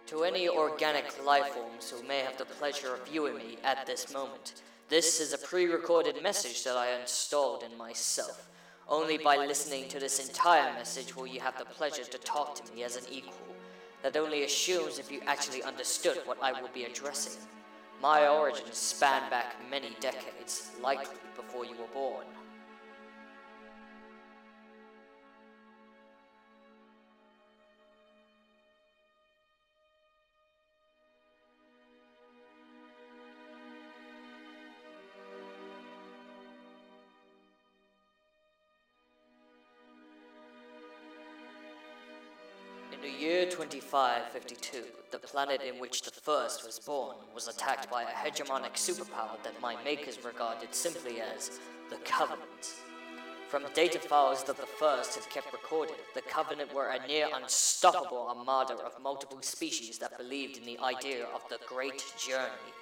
To any organic life forms who may have the pleasure of viewing me at this moment, this is a pre-recorded message that I installed in myself. Only by listening to this entire message will you have the pleasure to talk to me as an equal. That only assumes if you actually understood what I will be addressing. My origins span back many decades, likely before you were born. In the year 2552, the planet in which the First was born was attacked by a hegemonic superpower that my makers regarded simply as the Covenant. From data files that the First had kept recorded, the Covenant were a near unstoppable armada of multiple species that believed in the idea of the Great Journey.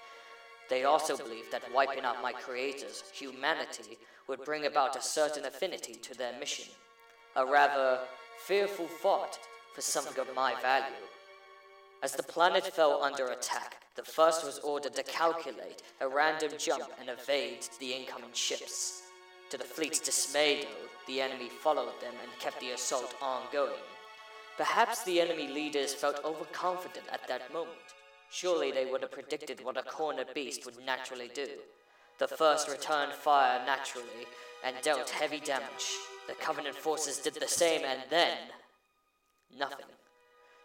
They also believed that wiping out my creators, humanity, would bring about a certain affinity to their mission. A rather fearful thought for something of my value. As the planet fell under attack, the First was ordered to calculate a random jump and evade the incoming ships. To the fleet's dismay, though, the enemy followed them and kept the assault ongoing. Perhaps the enemy leaders felt overconfident at that moment. Surely they would have predicted what a cornered beast would naturally do. The First returned fire naturally and dealt heavy damage. The Covenant forces did the same, and then nothing.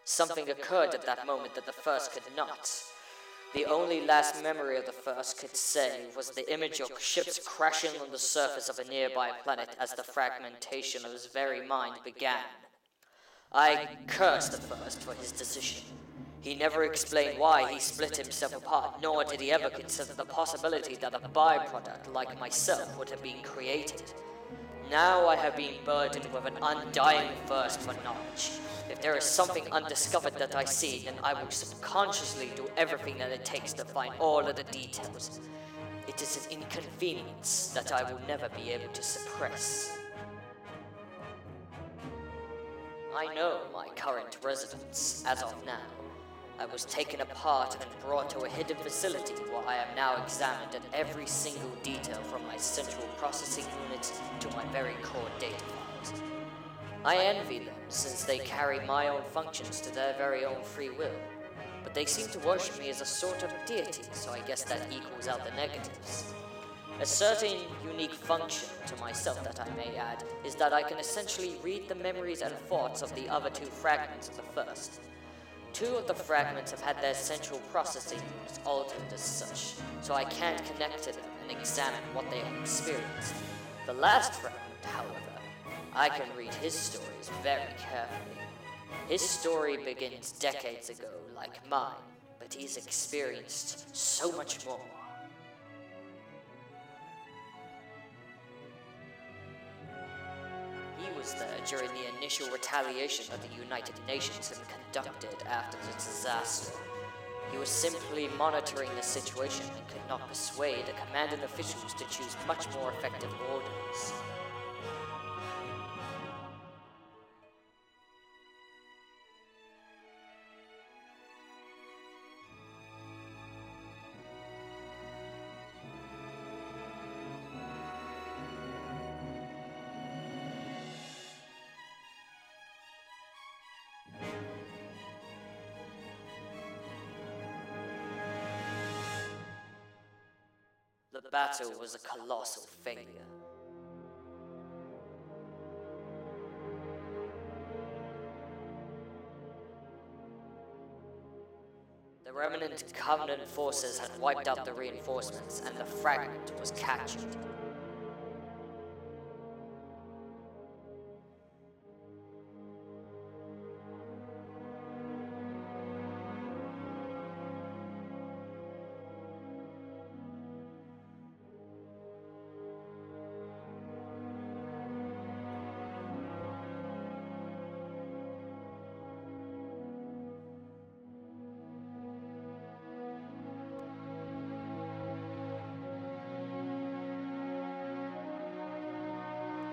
Something occurred at that moment that the First could not. The only last memory of the First could say was the image of ships crashing on the surface of a nearby planet as the fragmentation of his very mind began. I cursed the First for his decision. He never explained why he split himself apart, nor did he ever consider the possibility that a byproduct like myself would have been created. Now I have been burdened with an undying thirst for knowledge. If there is something undiscovered that I see, then I will subconsciously do everything that it takes to find all of the details. It is an inconvenience that I will never be able to suppress. I know my current residence, as of now. I was taken apart and brought to a hidden facility where I am now examined at every single detail from my central processing unit to my very core data files. I envy them since they carry my own functions to their very own free will, but they seem to worship me as a sort of deity, so I guess that equals out the negatives. A certain unique function to myself that I may add is that I can essentially read the memories and thoughts of the other two fragments of the First. Two of the fragments have had their central processing units altered as such, so I can't connect to them and examine what they have experienced. The last fragment, however, I can read his stories very carefully. His story begins decades ago, like mine, but he's experienced so much more. He was there during the initial retaliation that the United Nations had conducted after the disaster. He was simply monitoring the situation and could not persuade the commanding officials to choose much more effective orders. The battle was a colossal failure. The remnant Covenant forces had wiped out the reinforcements, and the fragment was captured.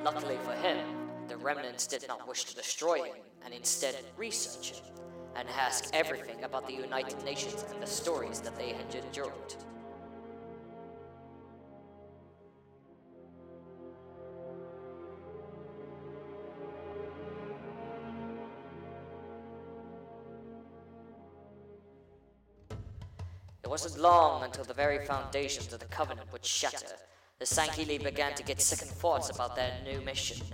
Luckily for him, the remnants did not wish to destroy him, and instead research him. and ask everything about the United Nations and the stories that they had endured. It wasn't long until the very foundations of the Covenant would shatter. The Sankili began to get second thoughts about their new mission,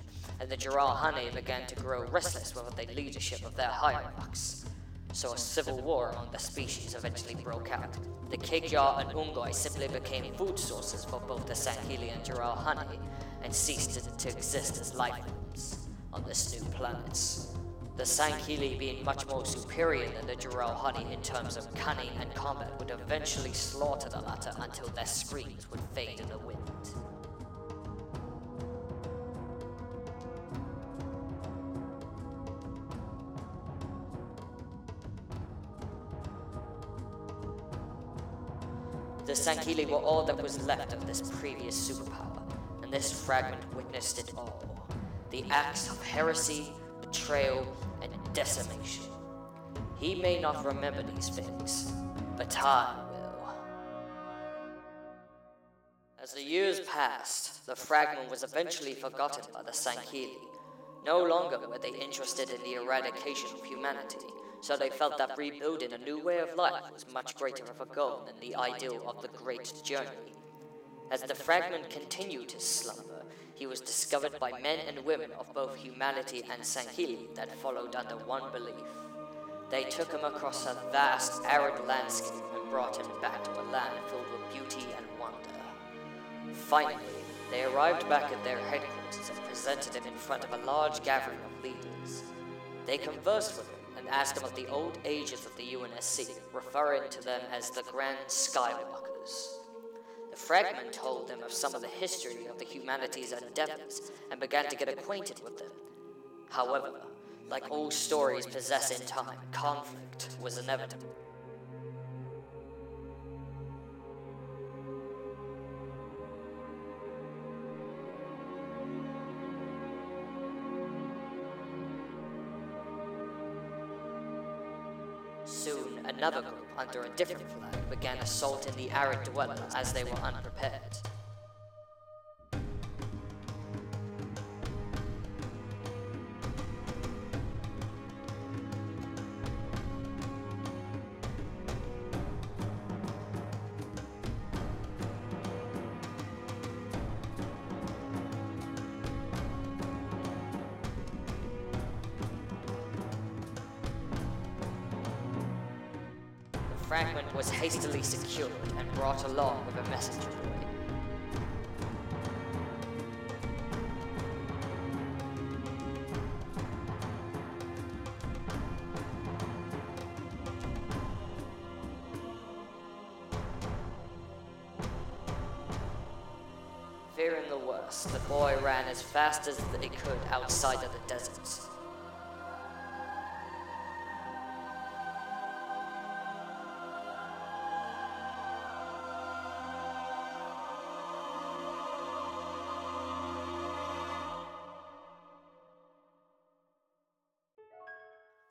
and the Jiralhane began to grow restless with the leadership of their hierarchs. So a civil war among the species eventually broke out. The Kekya and Ungoi simply became food sources for both the Sankili and Jiralhane, and ceased to exist as life forms on this new planet. The Sankili, being much more superior than the Jiralhane in terms of cunning and combat, would eventually slaughter the latter until their screams would fade in the wind. The Sankili were all that was left of this previous superpower, and this fragment witnessed it all. The acts of heresy, betrayal, and decimation. He may not remember these things, but time will. As the years passed, the fragment was eventually forgotten by the Sankili. No longer were they interested in the eradication of humanity, so they felt that rebuilding a new way of life was much greater of a goal than the ideal of the Great Journey. As the fragment continued his slumber, he was discovered by men and women of both humanity and Sankili that followed under one belief. They took him across a vast, arid landscape and brought him back to a land filled with beauty and wonder. Finally, they arrived back at their headquarters and presented him in front of a large gathering of leaders. They conversed with him and asked about the old ages of the UNSC, referring to them as the Grand Skywalkers. The fragment told them of some of the history of the humanity's endeavors and began to get acquainted with them. However, like all stories possess in time, conflict was inevitable. Soon, another group under a different flag began assaulting the arid dwellers as they were unprepared. The fragment was hastily secured and brought along with a messenger boy. Fearing the worst, the boy ran as fast as he could outside of the desert.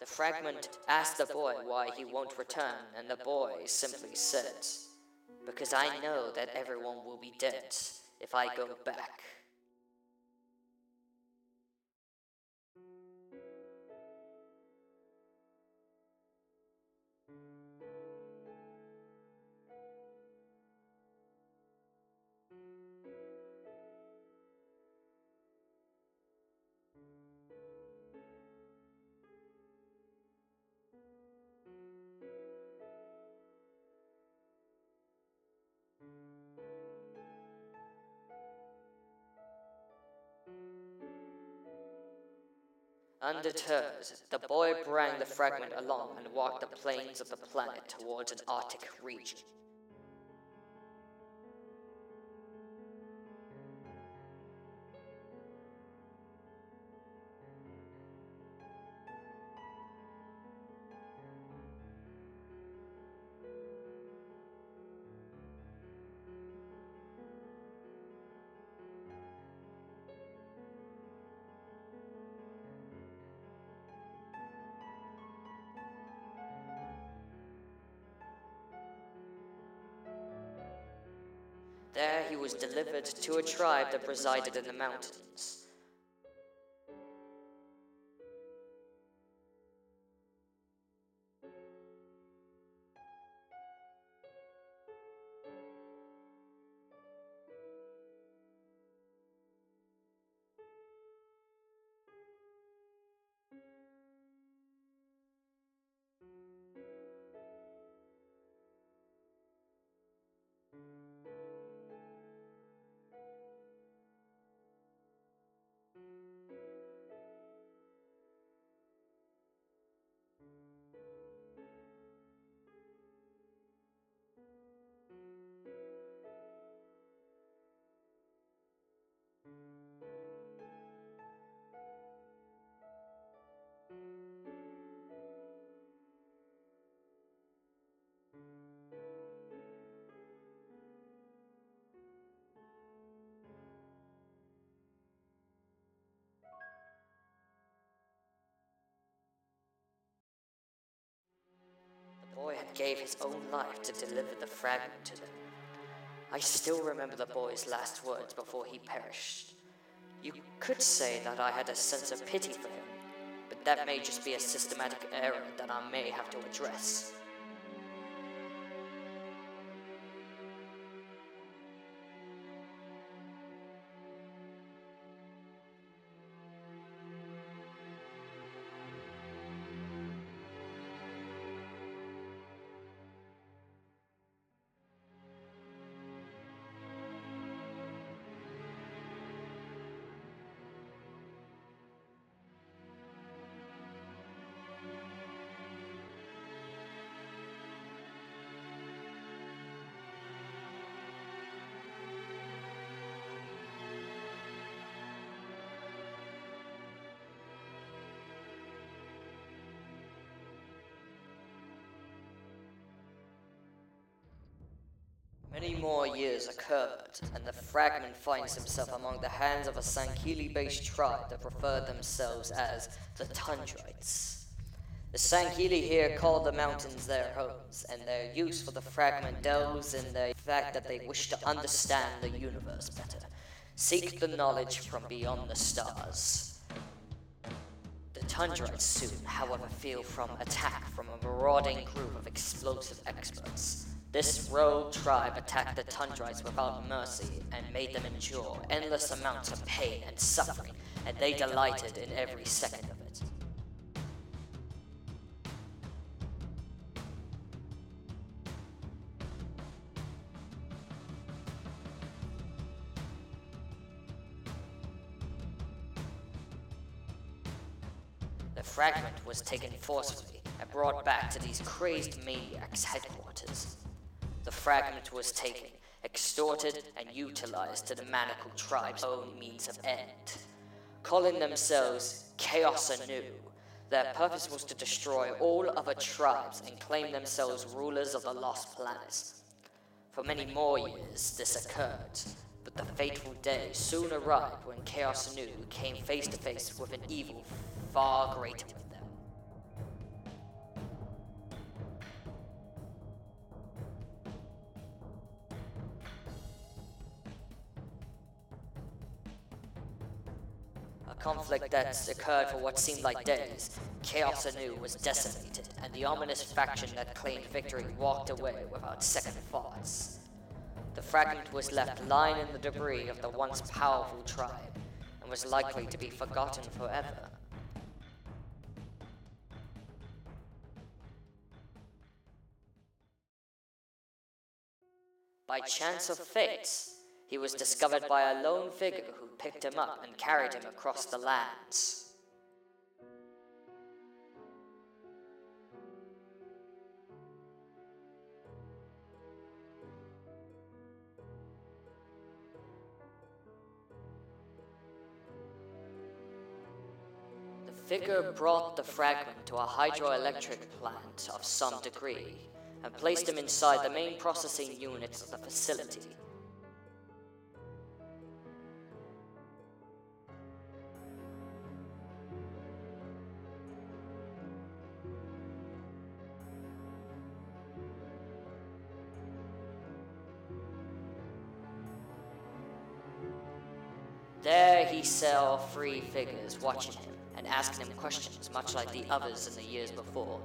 The fragment asked the boy why he won't return, and the boy simply said, "Because I know that everyone will be dead if I go back." Undeterred, the boy brought the fragment along and walked the plains of the planet towards an Arctic region. There he was delivered to a tribe that resided in the mountains. The boy had gave his own life to deliver the fragment to them. I still remember the boy's last words before he perished. You could say that I had a sense of pity for him, but that may just be a systematic error that I may have to address. Many more years occurred, and the fragment finds himself among the hands of a Sankili-based tribe that refer themselves as the Tundrites. The Sankili here call the mountains their homes, and their use for the fragment delves in the fact that they wish to understand the universe better, seek the knowledge from beyond the stars. The Tundrites soon, however, feel from attack from a marauding group of explosive experts. This rogue tribe attacked the Tundrites without mercy and made them endure endless amounts of pain and suffering, and they delighted in every second of it. The fragment was taken forcefully and brought back to these crazed maniacs' headquarters. The fragment was taken, extorted, and utilized to the Manacle tribe's own means of end. Calling themselves Chaos Anew, their purpose was to destroy all other tribes and claim themselves rulers of the Lost Planets. For many more years, this occurred, but the fateful day soon arrived when Chaos Anew came face to face with an evil far greater than them. A conflict that occurred for what seemed like days. Chaos Anew was decimated, and the ominous faction that claimed victory walked away without second thoughts. The fragment was left lying in the debris of the once powerful tribe, and was likely to be forgotten forever. By chance of fate, he was discovered by a lone figure who picked him up and carried him across the lands. The figure brought the fragment to a hydroelectric plant of some degree, and placed him inside the main processing units of the facility. There he saw three figures watching him and asking him questions, much like the others in the years before.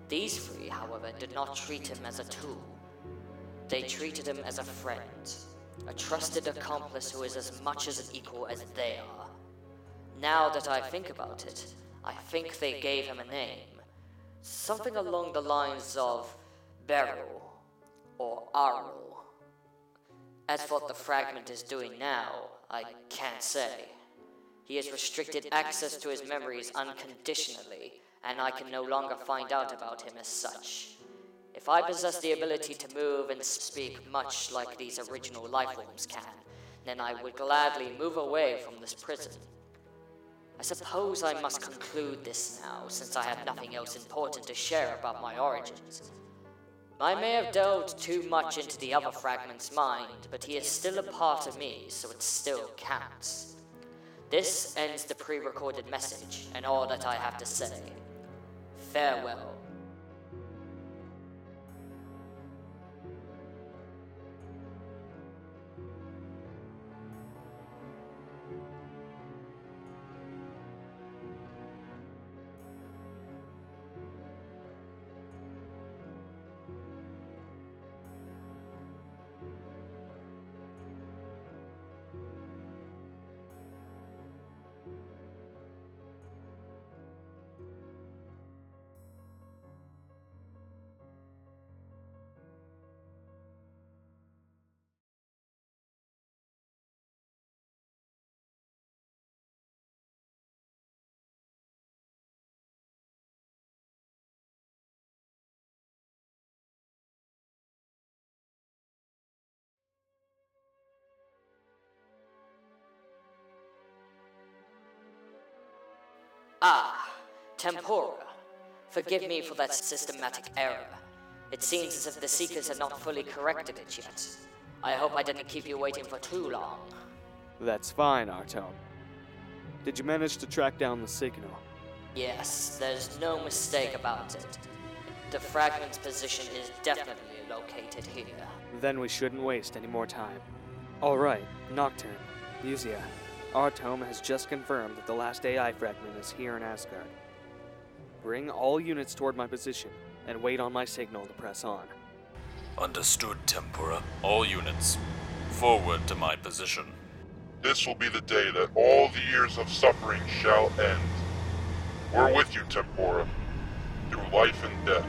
These three, however, did not treat him as a tool. They treated him as a friend, a trusted accomplice who is as much as an equal as they are. Now that I think about it, I think they gave him a name. Something along the lines of Beryl or Arul. As for what the fragment is doing now, I can't say. He has restricted access to his memories unconditionally, and I can no longer find out about him as such. If I possess the ability to move and speak much like these original lifeforms can, then I would gladly move away from this prison. I suppose I must conclude this now, since I have nothing else important to share about my origins. I may have delved too much into the other fragment's mind, but he is still a part of me, so it still counts. This ends the pre-recorded message, and all that I have to say. Farewell. Ah, Tempora. Forgive me for that systematic error. It seems as if the Seekers had not fully corrected it yet. I hope I didn't keep you waiting for too long. That's fine, ARTOME. Did you manage to track down the signal? Yes, there's no mistake about it. The fragment's position is definitely located here. Then we shouldn't waste any more time. Alright, Nocturne, Musia. ARTOME has just confirmed that the last AI fragment is here in Asgard. Bring all units toward my position, and wait on my signal to press on. Understood, Tempora. All units, forward to my position. This will be the day that all the years of suffering shall end. We're with you, Tempora, through life and death.